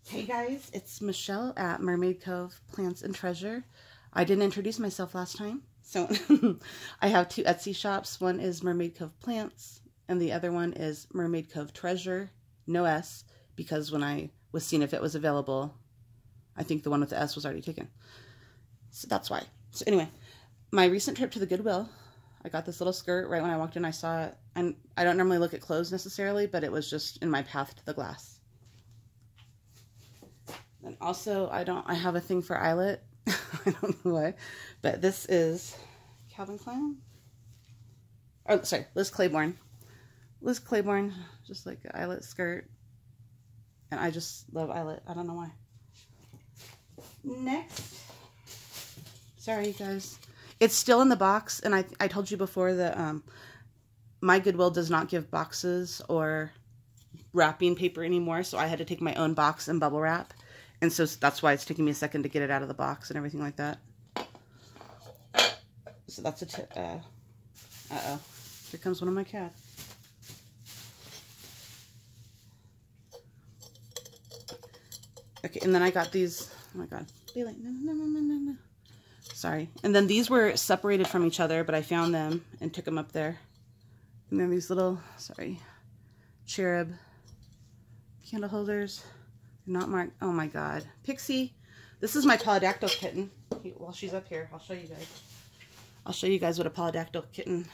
Hey guys, it's Michelle at Mermaid Cove Plants and Treasure. I didn't introduce myself last time, so I have two Etsy shops. One is Mermaid Cove Plants, and the other one is Mermaid Cove Treasure, no S, because when I was seeing if it was available, I think the one with the S was already taken. So that's why. So anyway, my recent trip to the Goodwill, I got this little skirt. Right when I walked in, I saw it, and I don't normally look at clothes necessarily, but it was just in my path to the glass. And also, I have a thing for eyelet. I don't know why, but this is Calvin Klein. Oh, sorry, Liz Claiborne. Liz Claiborne, just like an eyelet skirt. And I just love eyelet. I don't know why. Next. Sorry, you guys. It's still in the box, and I told you before that my Goodwill does not give boxes or wrapping paper anymore, so I had to take my own box and bubble wrap. And so that's why it's taking me a second to get it out of the box and everything like that. So that's a tip. Uh-oh. Here comes one of my cats. Okay, and then I got these. Oh my God. No. Sorry. And then these were separated from each other, but I found them and took them up there. And then these little, sorry, cherub candle holders. Not marked. Oh my God. Pixie. This is my polydactyl kitten. While she's up here, I'll show you guys. I'll show you guys what a polydactyl kitten,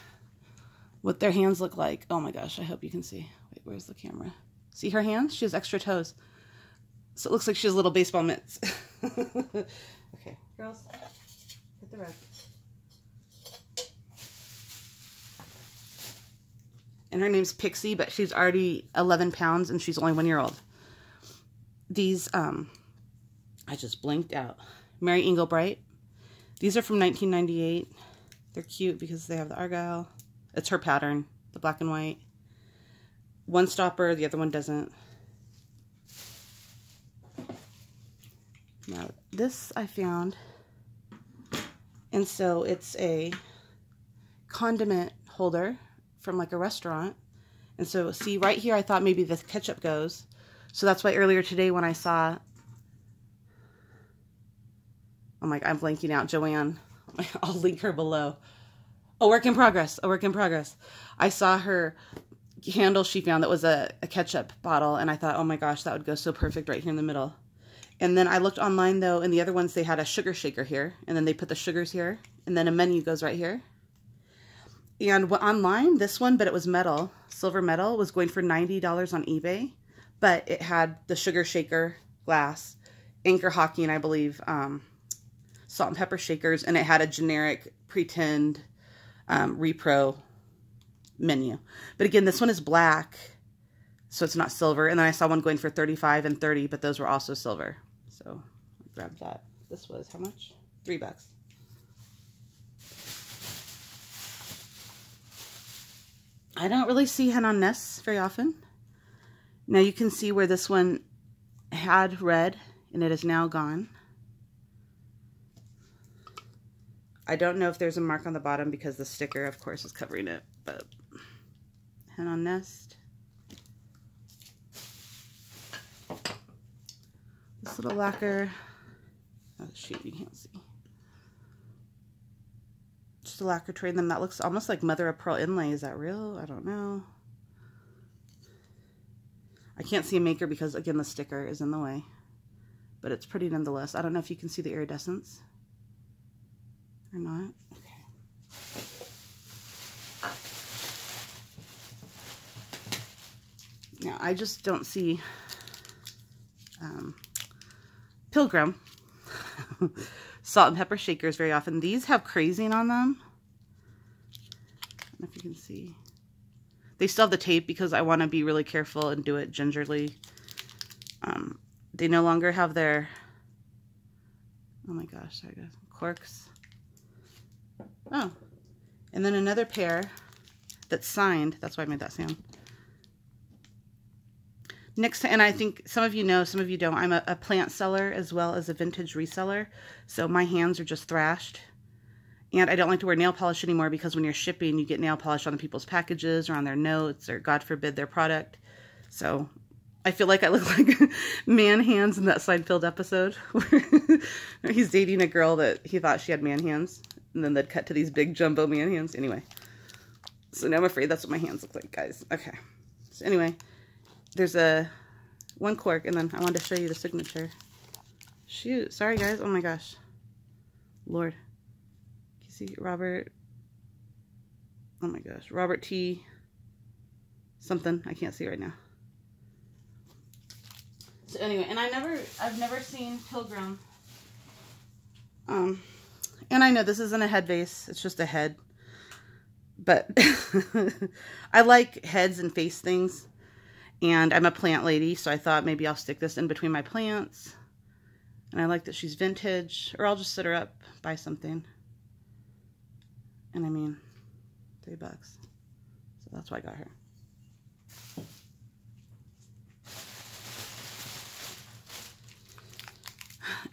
what their hands look like. Oh my gosh, I hope you can see. Wait, where's the camera? See her hands? She has extra toes. So it looks like she has little baseball mitts. Okay, girls, hit the road. And her name's Pixie, but she's already 11 pounds and she's only 1 year old. These, I just blinked out. Mary Englebright. These are from 1998. They're cute because they have the argyle. It's her pattern, the black and white. One stopper, the other one doesn't. Now, this I found. And so it's a condiment holder from like a restaurant. And so, see, right here, I thought maybe the ketchup goes. So that's why earlier today when I saw, oh my God, I'm blanking out, Joanne. I'll link her below. A work in progress, a work in progress. I saw her handle she found that was a ketchup bottle, and I thought, oh my gosh, that would go so perfect right here in the middle. And then I looked online though, and the other ones, they had a sugar shaker here, and then they put the sugars here, and then a menu goes right here. And online, this one, but it was metal, silver metal, was going for $90 on eBay. But it had the sugar shaker glass, Anchor Hockey, and I believe salt and pepper shakers, and it had a generic pretend repro menu. But again, this one is black, so it's not silver. And then I saw one going for $35 and $30, but those were also silver. So I grabbed that. This was how much? $3. I don't really see hen on nests very often. Now you can see where this one had red and it is now gone. I don't know if there's a mark on the bottom because the sticker, of course, is covering it, but hen on nest. This little lacquer. Oh, shoot, you can't see. Just a lacquer tray, and then that looks almost like mother of pearl inlay. Is that real? I don't know. I can't see a maker because, again, the sticker is in the way. But it's pretty nonetheless. I don't know if you can see the iridescence or not. Okay. Now, I just don't see Pilgrim salt and pepper shakers very often. These have crazing on them. I don't know if you can see. They still have the tape because I want to be really careful and do it gingerly. They no longer have their, oh my gosh, sorry guys, corks. Oh, and then another pair that's signed. That's why I made that sound. Next, and I think some of you know, some of you don't, I'm a plant seller as well as a vintage reseller. So my hands are just thrashed. And I don't like to wear nail polish anymore because when you're shipping, you get nail polish on the people's packages or on their notes or, God forbid, their product. So I feel like I look like man hands in that Seinfeld episode where he's dating a girl that he thought she had man hands. And then they'd cut to these big jumbo man hands. Anyway. So now I'm afraid that's what my hands look like, guys. Okay. So anyway, there's one cork, and then I wanted to show you the signature. Shoot. Sorry, guys. Oh my gosh. Lord. You see Robert. Oh my gosh. Robert T. something. I can't see right now. So anyway, and I've never seen Pilgrim. And I know this isn't a head vase. It's just a head. But I like heads and face things. And I'm a plant lady, so I thought maybe I'll stick this in between my plants. And I like that she's vintage. Or I'll just sit her up, buy something. And I mean, $3. So that's why I got her.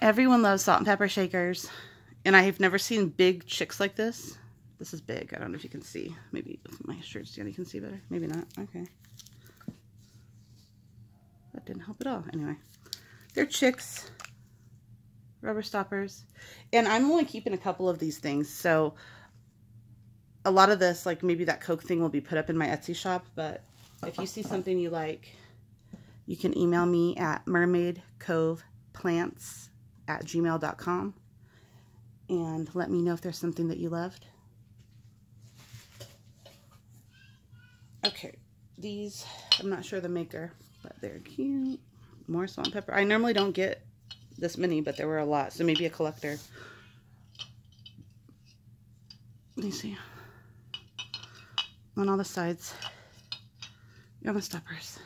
Everyone loves salt and pepper shakers. And I have never seen big chicks like this. This is big. I don't know if you can see. Maybe with my shirt's down you can see better. Maybe not. Okay. That didn't help at all. Anyway. They're chicks. Rubber stoppers. And I'm only keeping a couple of these things. So a lot of this, like maybe that Coke thing will be put up in my Etsy shop. But if you see something you like, you can email me at mermaidcoveplants@gmail.com. And let me know if there's something that you loved. Okay, these, I'm not sure the maker, but they're cute. More salt and pepper. I normally don't get this many, but there were a lot, so maybe a collector. Let me see. On all the sides, you the stoppers.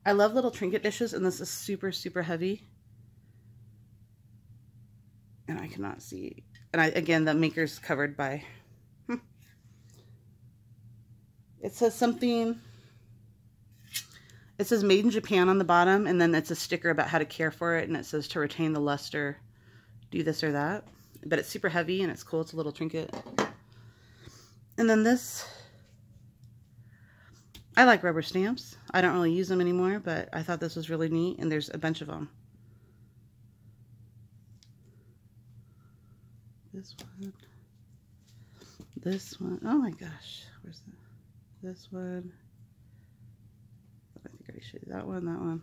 I love little trinket dishes, and this is super, super heavy. And I cannot see. And again, the maker's covered by... It says something... It says made in Japan on the bottom, and then it's a sticker about how to care for it, and it says to retain the luster, do this or that. But it's super heavy, and it's cool. It's a little trinket. And then this... I like rubber stamps. I don't really use them anymore, but I thought this was really neat, and there's a bunch of them. This one. This one. Oh my gosh. Where's the... This one. I think I already showed you that one, that one.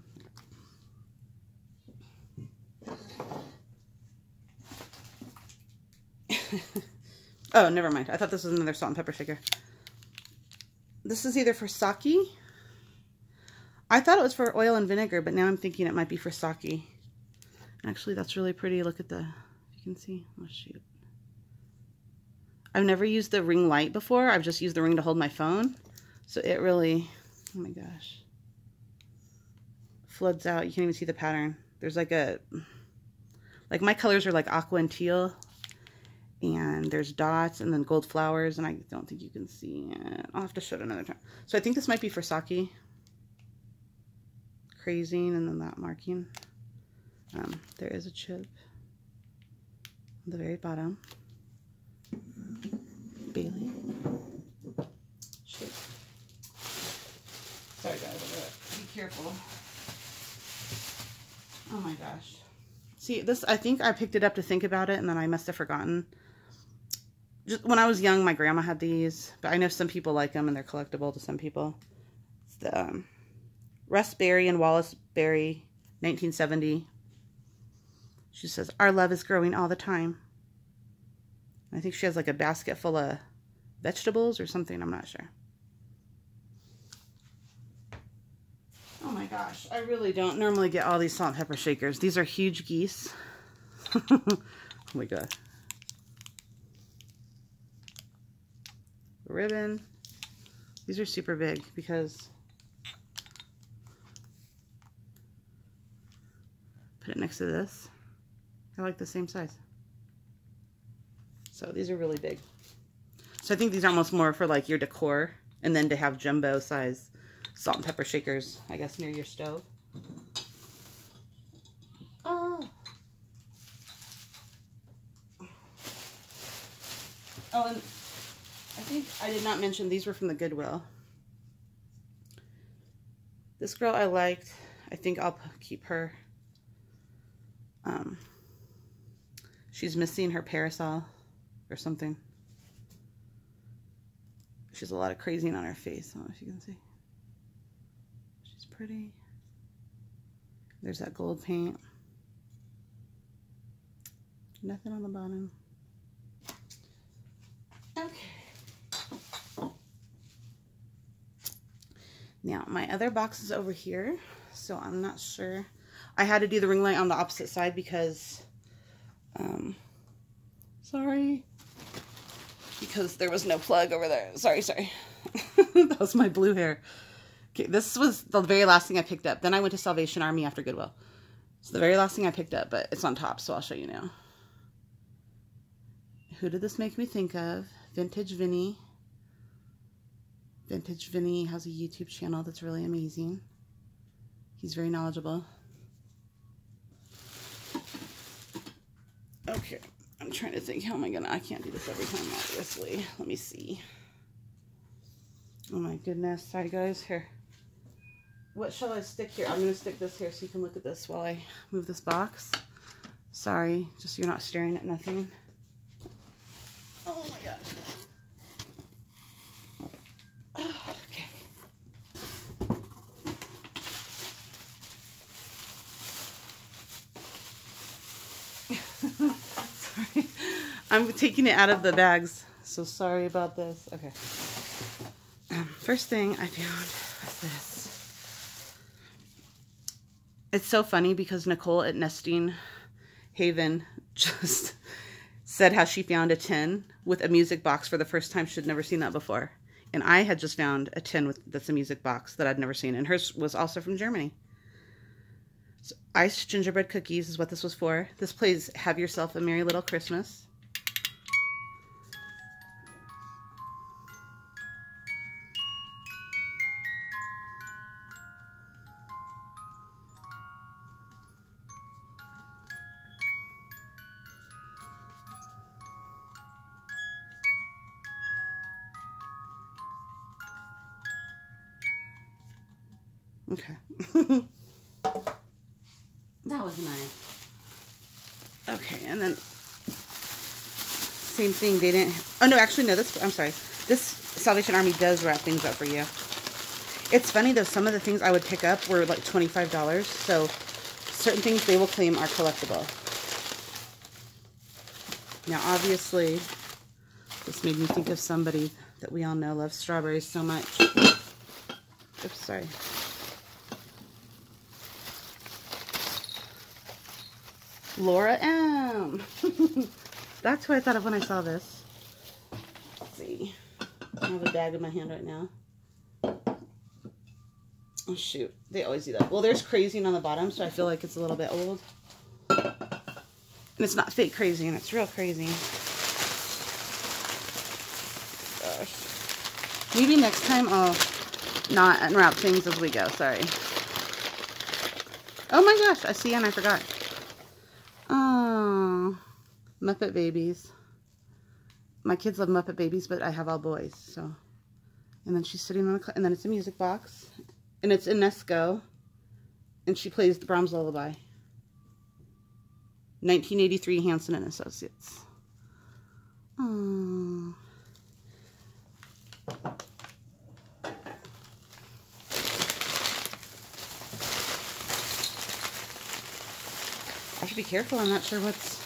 Oh, never mind. I thought this was another salt and pepper shaker. This is either for sake. I thought it was for oil and vinegar, but now I'm thinking it might be for sake. Actually, that's really pretty. Look at the, you can see. Oh, shoot. I've never used the ring light before. I've just used the ring to hold my phone. So it really, oh my gosh, floods out. You can't even see the pattern. There's like a, like my colors are like aqua and teal. And there's dots and then gold flowers, and I don't think you can see it. I'll have to show it another time. So I think this might be for sake. Crazing, and then that marking. There is a chip at the very bottom. Bailey. Shit. Sorry guys, be careful. Oh my gosh. See, this, I think I picked it up to think about it, and then I must have forgotten. Just when I was young, my grandma had these, but I know some people like them, and they're collectible to some people. It's the Russ Berry and Wallace Berry, 1970. She says, "Our love is growing all the time." I think she has like a basket full of vegetables or something. I'm not sure. Oh my gosh, I really don't normally get all these salt and pepper shakers. These are huge geese. Oh my god. Ribbon. These are super big because put it next to this. I like the same size. So these are really big. So I think these are almost more for like your decor, and then to have jumbo size salt and pepper shakers, I guess, near your stove. Oh. Oh, and think I did not mention these were from the Goodwill. This girl I liked. I think I'll keep her. She's missing her parasol or something. She has a lot of crazing on her face. I don't know if you can see. She's pretty. There's that gold paint. Nothing on the bottom. Okay. Now, my other box is over here, so I'm not sure. I had to do the ring light on the opposite side because, sorry, because there was no plug over there. Sorry. That was my blue hair. Okay, this was the very last thing I picked up. Then I went to Salvation Army after Goodwill. It's the very last thing I picked up, but it's on top, so I'll show you now. Who did this make me think of? Vintage Vinny. Vintage Vinny has a YouTube channel that's really amazing. He's very knowledgeable. Okay, I'm trying to think, how am I gonna, I can't do this every time, obviously. Let me see. Oh my goodness, sorry guys, here. What shall I stick here? I'm gonna stick this here so you can look at this while I move this box. Sorry, just so you're not staring at nothing. Oh my god. Okay. Sorry. I'm taking it out of the bags, so sorry about this. Okay. First thing I found was this. It's so funny because Nicole at Nesting Haven just said how she found a tin with a music box for the first time. She'd never seen that before. And I had just found a tin that's a music box that I'd never seen. And hers was also from Germany. So iced gingerbread cookies is what this was for. This plays Have Yourself a Merry Little Christmas. Okay. That was nice. Okay, and then same thing, they didn't, oh no, actually no, this, I'm sorry. This Salvation Army does wrap things up for you. It's funny though, some of the things I would pick up were like $25, so certain things they will claim are collectible. Now obviously, this made me think of somebody that we all know loves strawberries so much. Oops, sorry. Laura M. That's what I thought of when I saw this. Let's see. I have a bag in my hand right now. Oh shoot, they always do that. Well, there's crazing on the bottom, so I feel like it's a little bit old. And it's not fake crazing, it's real crazing. Gosh. Maybe next time I'll not unwrap things as we go, sorry. Oh my gosh, I see and I forgot. Oh, Muppet Babies. My kids love Muppet Babies, but I have all boys, so. And then she's sitting on and then it's a music box. And it's Inesco. And she plays the Brahms Lullaby. 1983 Hansen and Associates. Oh. I should be careful. I'm not sure what's...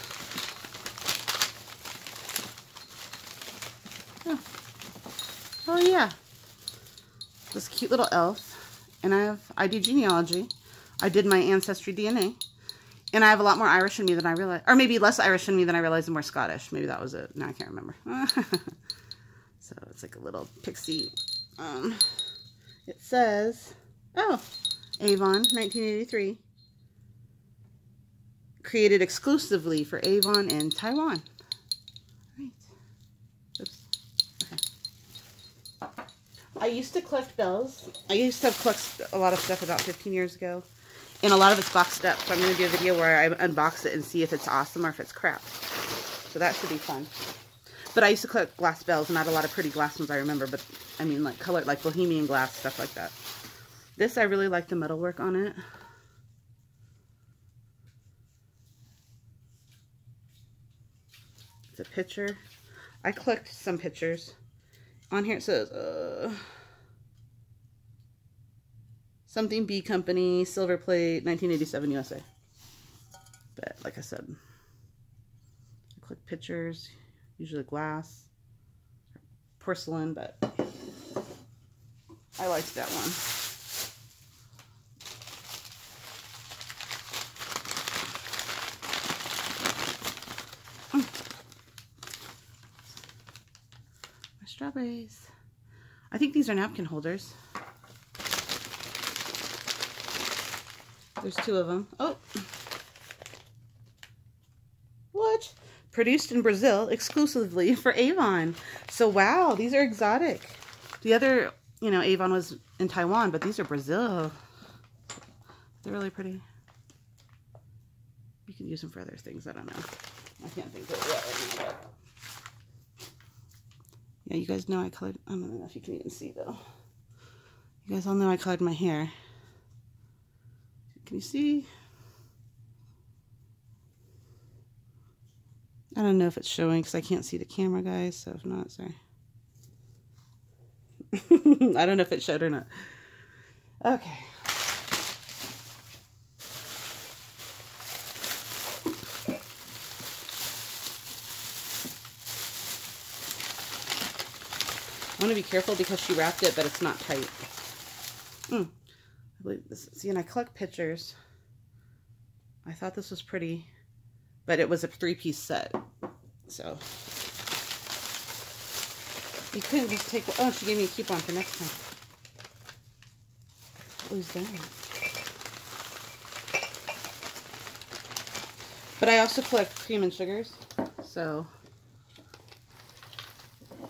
Oh yeah. This cute little elf. And I do genealogy. I did my ancestry DNA. And I have a lot more Irish in me than I realized. Or maybe less Irish in me than I realized and more Scottish. Maybe that was it. No, I can't remember. So it's like a little pixie. It says, oh, Avon, 1983. Created exclusively for Avon in Taiwan. Right. Oops. Okay. I used to collect bells. I used to collect a lot of stuff about 15 years ago. And a lot of it's boxed up. So I'm going to do a video where I unbox it and see if it's awesome or if it's crap. So that should be fun. But I used to collect glass bells, not a lot of pretty glass ones I remember, but I mean like colored, like bohemian glass, stuff like that. This, I really like the metalwork on it. It's a picture. I collect some pictures. On here it says, something B Company, silver plate, 1987 USA. But like I said, I collect pictures, usually glass, porcelain, but I liked that one. My strawberries. I think these are napkin holders. There's 2 of them. Oh. What? Produced in Brazil exclusively for Avon. So wow, these are exotic. The other, you know, Avon was in Taiwan, but these are Brazil. They're really pretty. You can use them for other things. I don't know. I can't think of what right now. Yeah, you guys know I colored. I don't know if you can even see though. You guys all know I colored my hair. Can you see? I don't know if it's showing because I can't see the camera, guys. So if not, sorry. I don't know if it showed or not. Okay. I want to be careful because she wrapped it, but it's not tight. I believe this. See, and I collect pictures. I thought this was pretty, but it was a 3-piece set. So you couldn't just take. Oh, she gave me a coupon for next time. Who's that? But I also collect cream and sugars. So,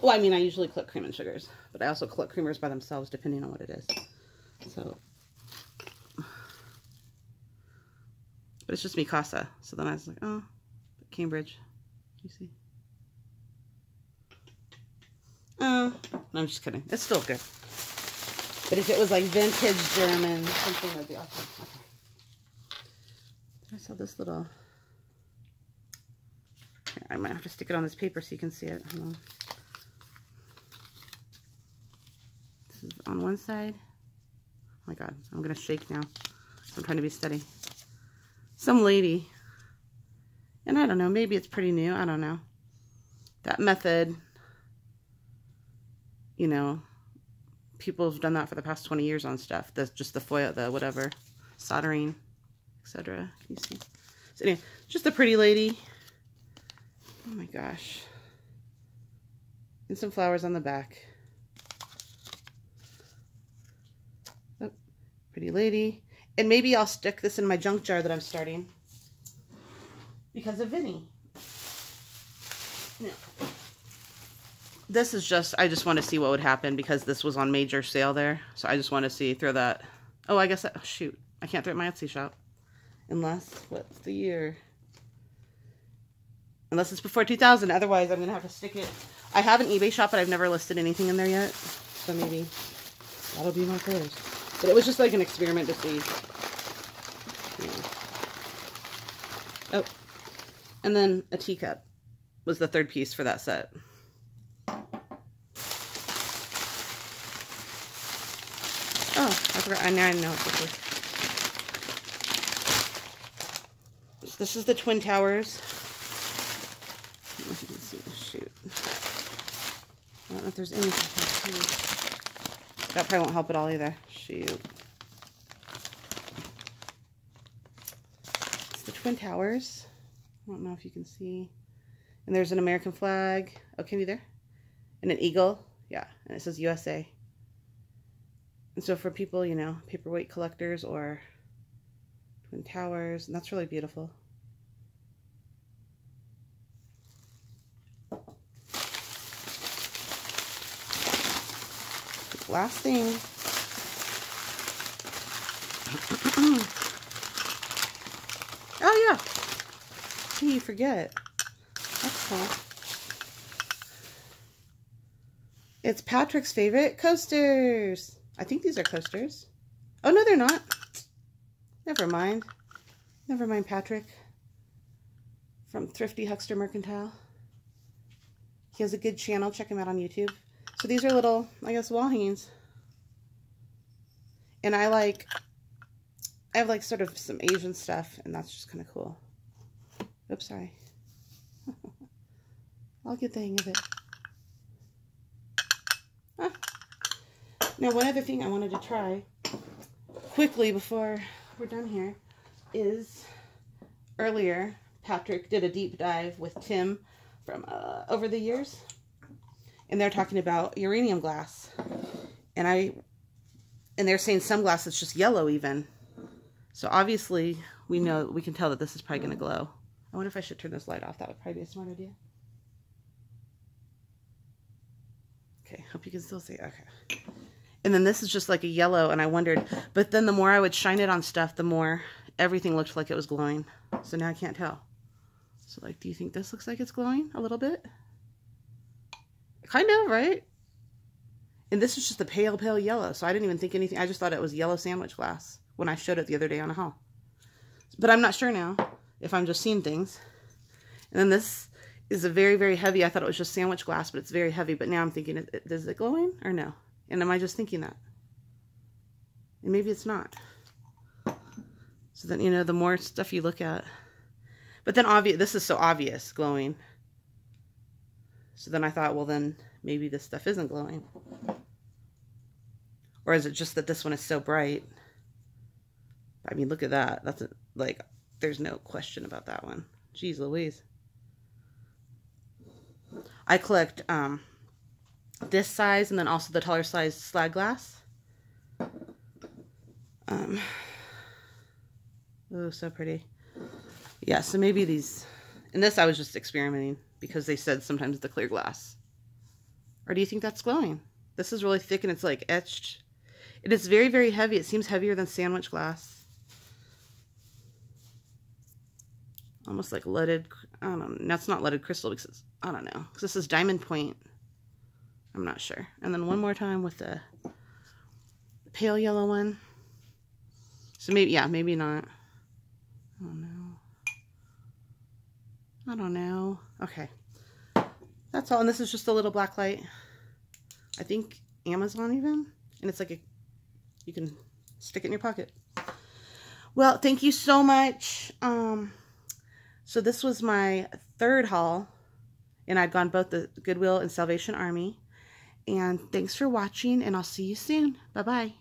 well, I mean, I usually collect cream and sugars, but I also collect creamers by themselves, depending on what it is. So, but it's just mi casa. So then I was like, oh, Cambridge. You see? Oh, no, I'm just kidding. It's still good. But if it was like vintage German, something would be awesome. Okay. I saw this little. Here, I might have to stick it on this paper so you can see it. Hold on. This is on one side. Oh my God, I'm gonna shake now. I'm trying to be steady. Some lady, and I don't know, maybe it's pretty new. I don't know. That method, you know, people have done that for the past 20 years on stuff. That's just the foil, the whatever, soldering, etc. Can you see? So anyway, just a pretty lady. Oh my gosh. And some flowers on the back. Oh, pretty lady. And maybe I'll stick this in my junk jar that I'm starting because of Vinny. No. This is just, I just want to see what would happen because this was on major sale there. So I just want to see, throw that. Oh, I guess that, oh shoot. I can't throw it in my Etsy shop. Unless, what's the year? Unless it's before 2000. Otherwise, I'm going to have to stick it. I have an eBay shop, but I've never listed anything in there yet. So maybe that'll be my first. But it was just like an experiment to see. Yeah. Oh. And then a teacup was the 3rd piece for that set. Oh, I forgot. I know what this is. This is the Twin Towers. I don't know if you can see this. Shoot. I don't know if there's anything here. That probably won't help at all either. Shoot. It's the Twin Towers. I don't know if you can see. And there's an American flag. Oh, can you there? And an eagle. Yeah. And it says USA. And so for people, you know, paperweight collectors or Twin Towers. And that's really beautiful. Last thing. Oh yeah. Gee, you forget. That's cool. It's Patrick's favorite coasters. I think these are coasters. Oh, no, they're not. Never mind. Never mind, Patrick. From Thrifty Huckster Mercantile. He has a good channel. Check him out on YouTube. So these are little, I guess, wall hangings. And I have like sort of some Asian stuff, and that's just kind of cool. Oops, sorry. I'll get the hang of it. Ah. Now, one other thing I wanted to try quickly before we're done here is earlier Patrick did a deep dive with Tim from Over the Years, and they're talking about uranium glass, and they're saying some glass that's just yellow even. So obviously we can tell that this is probably going to glow. I wonder if I should turn this light off. That would probably be a smart idea. Okay, hope you can still see. Okay. And then this is just like a yellow, and I wondered, but then the more I would shine it on stuff, the more everything looked like it was glowing. So now I can't tell. So like, do you think this looks like it's glowing a little bit? Kind of, right? And this is just a pale, pale yellow, so I didn't even think anything. I just thought it was yellow sandwich glass when I showed it the other day on a haul. But I'm not sure now if I'm just seeing things. And then this is a very, very heavy. I thought it was just sandwich glass, but it's very heavy. But now I'm thinking, is it glowing or no? And am I just thinking that? And maybe it's not. So then, you know, the more stuff you look at. But then this is so obvious, glowing. So then I thought, well, then maybe this stuff isn't glowing. Or is it just that this one is so bright? I mean, look at that. That's like, there's no question about that one. Jeez Louise. I collect this size and then also the taller size slag glass. Oh, so pretty. Yeah, so maybe these, and this I was just experimenting because they said sometimes the clear glass. Or do you think that's glowing? This is really thick and it's like etched. It is very, very heavy. It seems heavier than sandwich glass. Almost like leaded, I don't know. That's not leaded crystal because it's, I don't know. Because this is diamond point. I'm not sure. And then one more time with the pale yellow one. So maybe, yeah, maybe not. I don't know. I don't know. Okay. That's all. And this is just a little black light. I think Amazon even. And it's like you can stick it in your pocket. Well, thank you so much. So this was my third haul. And I'd gone both the Goodwill and Salvation Army. And thanks for watching. And I'll see you soon. Bye-bye.